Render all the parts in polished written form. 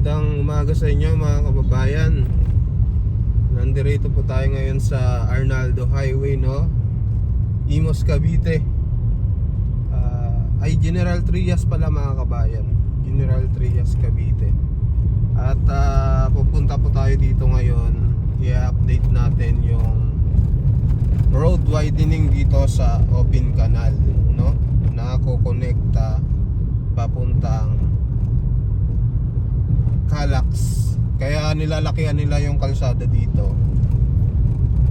Magandang umaga sa inyo mga kababayan. Nandito po tayo ngayon sa Arnaldo Highway, no? Imus, Cavite. General Trias pala mga kabayan. General Trias, Cavite. At pupunta po tayo dito ngayon. I-update natin yung road widening dito sa Open Canal, no? Nakakokonekta papuntang Calax. Kaya nilalakihan nila yung kalsada dito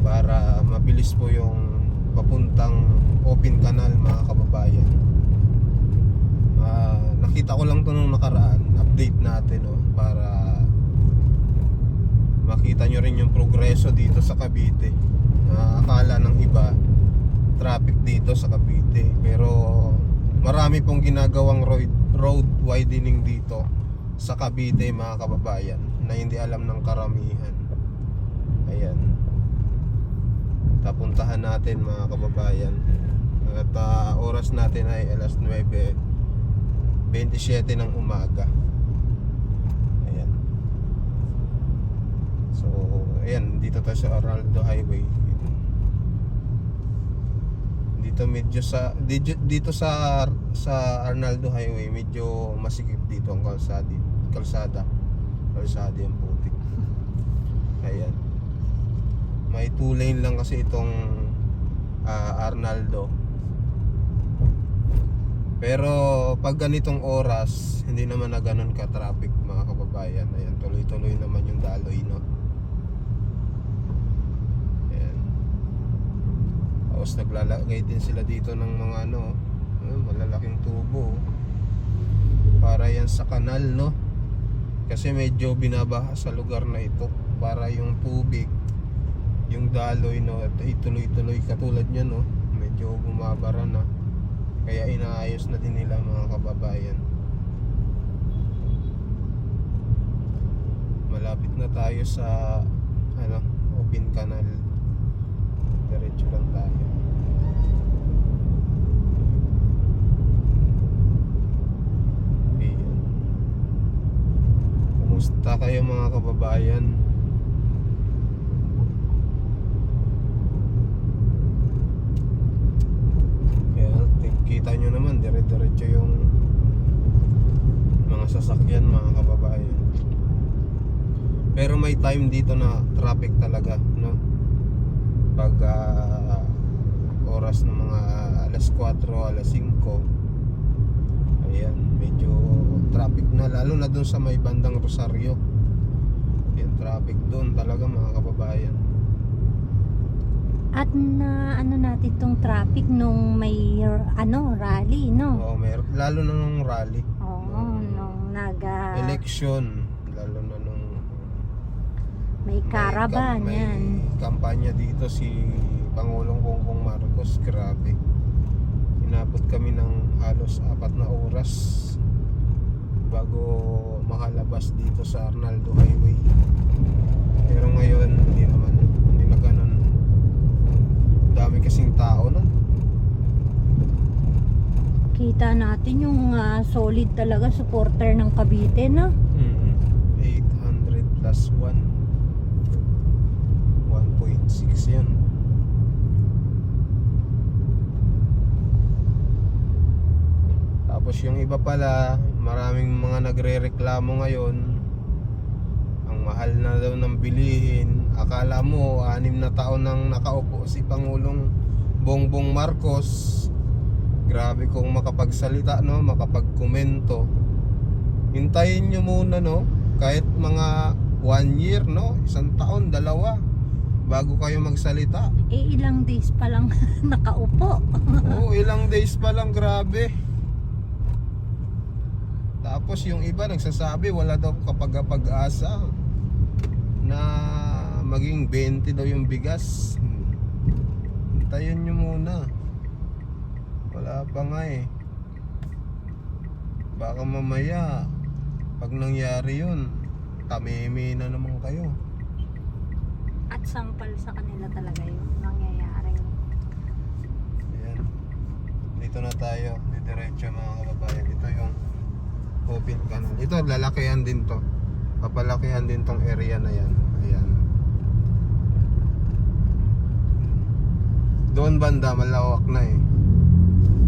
para mabilis po yung papuntang Open Canal mga kababayan. Nakita ko lang ito nung nakaraan. Update natin, no? Para makita nyo rin yung progreso dito sa Cavite. Akala ng iba traffic dito sa Cavite, pero marami pong ginagawang road widening dito sa Cavite mga kababayan na hindi alam ng karamihan. Ayan, tapuntahan natin mga kababayan. At oras natin ay alas 9:27 ng umaga. Ayan. So ayan, dito tayo sa Arnaldo Highway. Dito sa Arnaldo Highway medyo masikip dito ang kalsada yung putik. Ayan, may 2 lane lang kasi itong Arnaldo, pero pag ganitong oras hindi naman na ganun ka traffic mga kababayan. Ayan, tuloy-tuloy naman yung daloy, no? Tapos naglalagay din sila dito ng mga malalaking tubo para yan sa kanal, no? Kasi medyo binabaha sa lugar na ito para yung tubig, yung daloy, no, at ituloy-tuloy katulad niya, no? Medyo bumabara na. Kaya inaayos na din nila mga kababayan. Malapit na tayo sa Open Canal. Diretso lang tayo. Ayan. Kumusta kayo mga kababayan? Kaya kita nyo naman dire-diretso yung mga sasakyan mga kababayan. Pero may time dito na traffic talaga, no? Pag oras ng mga alas 4, alas 5, ayan, medyo traffic na, lalo na dun sa may bandang Rosario. Ayan, traffic dun talaga mga kababayan. At na natin tong traffic nung may rally, no? Oo, lalo na nung rally. Oo, nung election, lalo na nung may caravan yan. May kampanya dito si Pangulong Bongbong Marcos. Grabe, inabot kami ng halos 4 na oras bago makalabas dito sa Arnaldo Highway. Pero ngayon hindi na ganun dami kasing tao, no? Kita natin yung solid talaga supporter ng Cavite, no? 800 plus 1.6 yan. Tapos yung iba pala, maraming mga nagre-reklamo ngayon, ang mahal na daw ng bilihin. Akala mo 6 na taon nang nakaupo si Pangulong Bongbong Marcos. Grabe kung makapagsalita, no? Makapagkomento. Hintayin nyo muna, no? Kahit mga 1 year, no? 1 taon, 2, bago kayo magsalita. Ilang days pa lang nakaupo. Oo, ilang days pa lang, grabe. Tapos yung iba nagsasabi wala daw kapag-asa na maging 20 daw yung bigas. Hintayin nyo muna. Wala pa nga eh. Baka mamaya pag nangyari yun, tamimi na naman kayo. At sampal sa kanila talaga yung nangyayari. Ayan, dito na tayo, diretso mga kababayan. Ito yung Open Canal. Ito lalakihan din to. Papalakihan din tong area na yan. Ayan. Doon banda malawak na eh.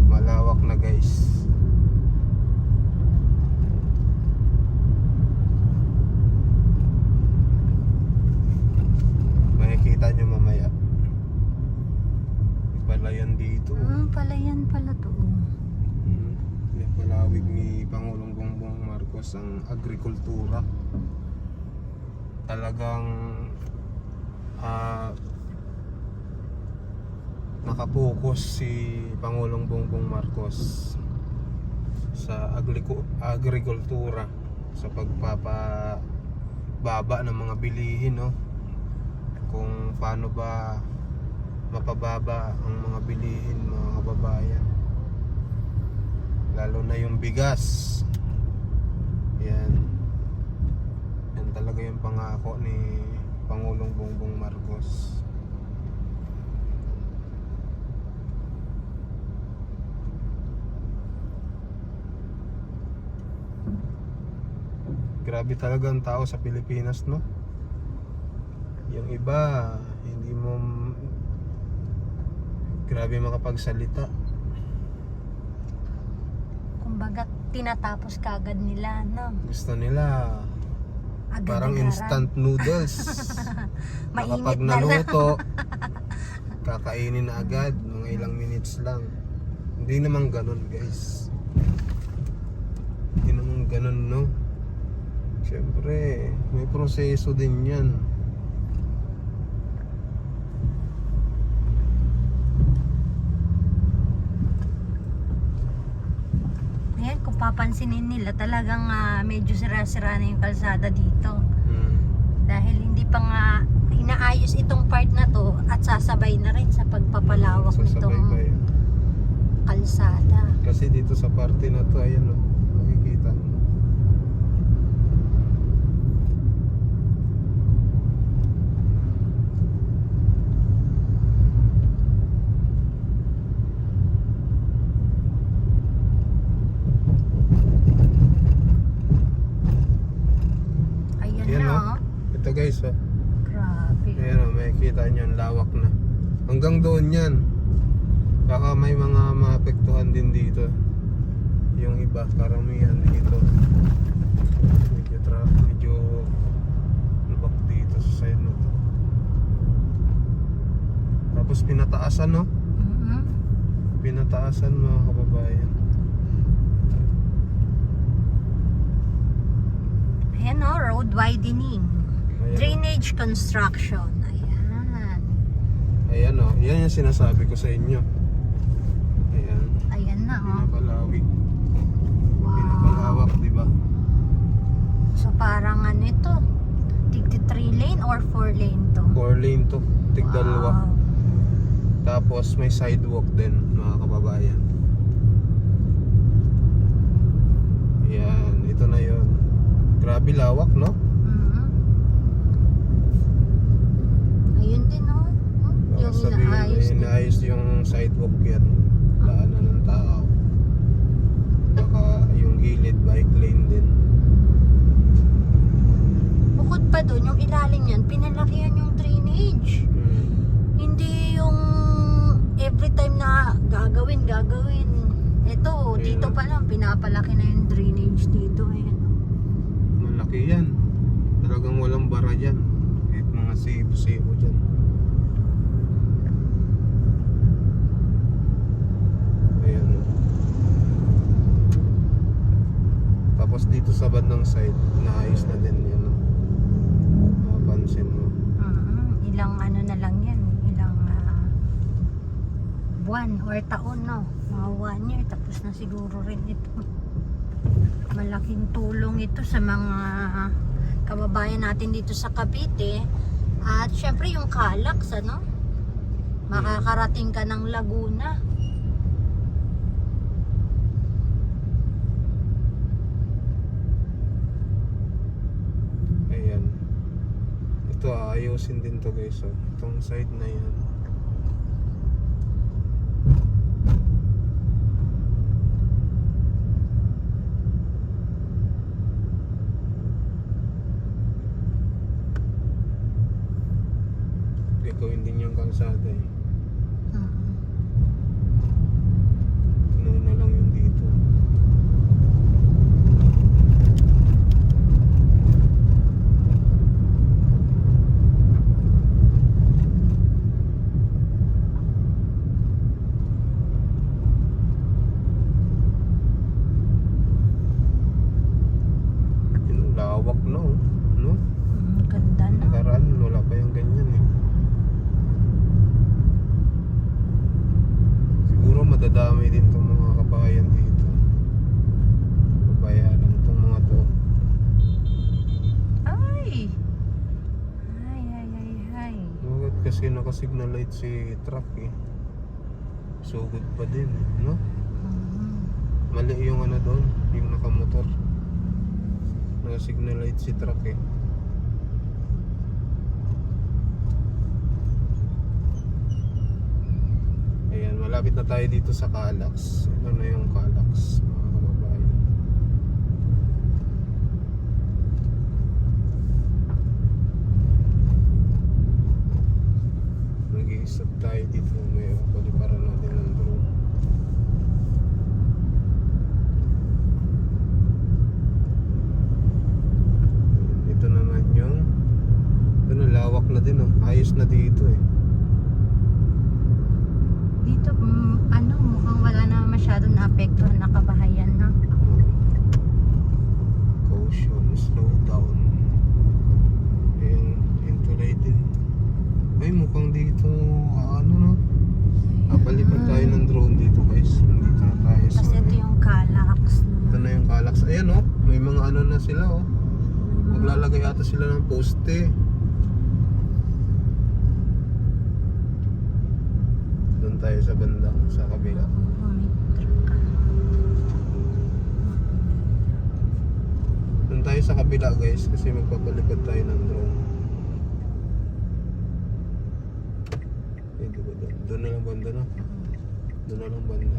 Malawak na guys. Makikita nyo mamaya. Palayan dito. Palayan pala to. Yung palawig ni Pangulong Bongbong Marcos ang agrikultura. Talagang nakapokus si Pangulong Bongbong Marcos sa agrikultura, sa pagpapababa ng mga bilihin, no? Kung paano ba mapababa ang mga bilihin, mga kababayan, lalo na yung bigas. Yan talaga yung pangako ni Pangulong Bongbong Marcos. Grabe talaga ang tao sa Pilipinas, no? Yung iba hindi mo grabe makapagsalita. Kumbaga tinatapos kagad nila, no? Gusto nila parang Agad-agaran. instant noodles. Mainit Kapag na lang. naluto, kakainin na agad, mga ilang minutes lang. Hindi naman ganun, guys. Hindi naman ganun, no? Siyempre, may proseso din yan. Ayan, kung papansinin nila, talagang medyo sira-sira na yung kalsada dito. Dahil hindi pa nga inaayos itong part na to at sasabay na rin sa pagpapalawak Sasabay nitong pa yun. kalsada. Kasi dito sa parte na to, ayan o, makikita mo. Ayan Ayan, na, oh. oh. Ito guys, oh. Grabe. Ayan o, makikita nyo, ang lawak na. Hanggang doon yan. Baka may mga maapektuhan din dito. Yung iba, karamihan dito. Medyo lubak dito sa side na to. Tapos pinataasan, no? Pinataasan, mga kababayan. Ayan, oh, road widening. Ayan. Drainage construction. Ayan. Ayan o, yan yung sinasabi ko sa inyo. Ayan, Ayan na, oh. pinapalawig. Wow. Pinapalawak, di ba? So parang ano ito? Tigti 3 lane or 4 lane to? 4 lane to, tigdalawa. Wow. Tapos may sidewalk din, mga kababayan. Ayan, ito na yun. Grabe lawak, no? Ayun din, oh. Yung inaayos din. Inaayos yung sidewalk yan. Daanan ng tao. Baka yung gilid, bike lane din. Bukod pa doon, yung ilalim yan, pinalakihan yung drainage. Hindi yung every time na gagawin. Ito, Ayun. dito pa lang, pinapalaki na yung drainage dito. Ayan. Malaki yan. Talagang walang bara dyan. Kahit mga sibo-sibo dyan. Ayan. Tapos dito sa bandang side, naayos na din yan. Mapansin mo. Ilang ano na lang yan, ilang buwan or taon, no? Mga 1 year, tapos na siguro rin ito. Malaking tulong ito sa mga kababayan natin dito sa Cavite. At syempre yung Calax, ano? Makakarating ka ng Laguna. Ayan. Ito ayusin din to guys. Oh. Itong side na yan. gagawin din yung kalsada eh. Mm. Tunaw na lang yung dito. Yung lawak na oh. No? Ganda na. Nakaraan, wala pa yung ganyan eh. Siguro madadami din tong mga kabayan dito. Babayaran tong mga to. Ay! Ay, ay, ay, ay. Bakit kasi naka-signal light si truck eh. Sugod pa din eh, no? Mm. Mali yung ano doon, yung nakamotor. Naka-signal light si truck eh. Ayan, malapit na tayo dito sa Calax. Ito na yung Calax, mga kababayan. Nag-i-stop tayo dito. May paliparan natin ng drone. Ito naman yung ito na, lawak na din oh. Ayos na dito eh. Dito, ano, mukhang wala na masyadong naapektuhan na kabahayan na. Caution, slow down. Ayun tulay din. Ay, mukhang dito, ano no? Napalipad tayo ng drone dito guys. Nandito na tayo sa... Kasi ito yung Calax. Ito na yung Calax. Ayan oh, may mga ano na sila oh. Maglalagay ata sila ng poste. Doon tayo sa banda, sa kabila. Doon tayo sa kabila guys kasi magpapalipad tayo ng drone. Eh, di ba doon? Doon na lang banda no? Doon na lang banda.